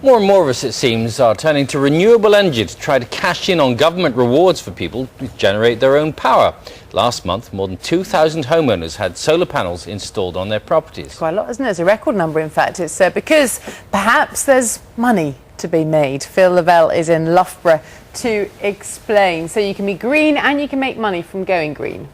More and more of us, it seems, are turning to renewable energy to try to cash in on government rewards for people who generate their own power. Last month, more than 2,000 homeowners had solar panels installed on their properties. Quite a lot, isn't it? It's a record number, in fact. It's because perhaps there's money to be made. Phil Lavelle is in Loughborough to explain. So you can be green and you can make money from going green.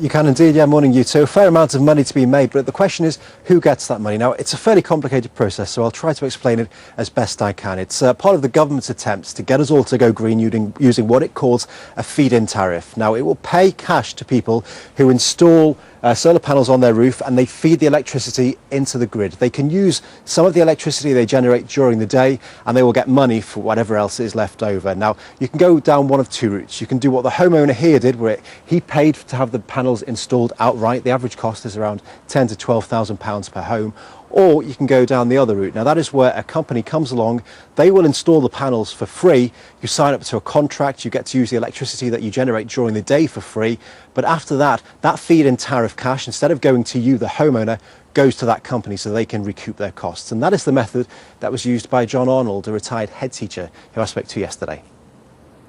You can indeed, yeah, morning you too. A fair amount of money to be made, but the question is who gets that money? Now, it's a fairly complicated process, so I'll try to explain it as best I can. It's part of the government's attempts to get us all to go green using what it calls a feed-in tariff. Now, it will pay cash to people who install solar panels on their roof and they feed the electricity into the grid. They can use some of the electricity they generate during the day and they will get money for whatever else is left over. Now, you can go down one of two routes. You can do what the homeowner here did, where he paid to have the panels installed outright. The average cost is around £10,000 to £12,000 per home. Or you can go down the other route. Now, that is where a company comes along, they will install the panels for free. You sign up to a contract, you get to use the electricity that you generate during the day for free. But after that, that feed-in tariff cash, instead of going to you, the homeowner, goes to that company so they can recoup their costs. And that is the method that was used by John Arnold, a retired head teacher who I spoke to yesterday.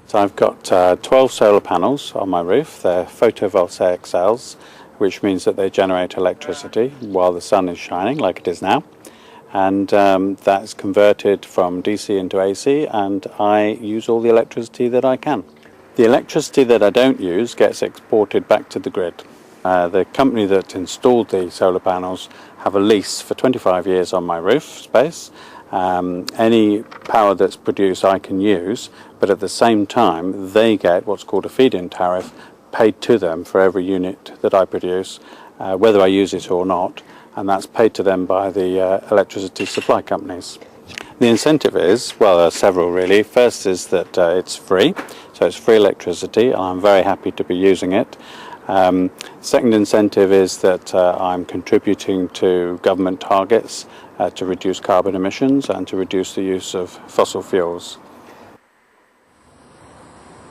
So I've got 12 solar panels on my roof. They're photovoltaic cells, which means that they generate electricity while the sun is shining, like it is now. And that's converted from DC into AC, and I use all the electricity that I can. The electricity that I don't use gets exported back to the grid. The company that installed the solar panels have a lease for 25 years on my roof space. Any power that's produced I can use, but at the same time they get what's called a feed-in tariff paid to them for every unit that I produce, whether I use it or not, and that's paid to them by the electricity supply companies. The incentive is, well, there are several really. First is that it's free, so it's free electricity, and I'm very happy to be using it. Second incentive is that I'm contributing to government targets to reduce carbon emissions and to reduce the use of fossil fuels.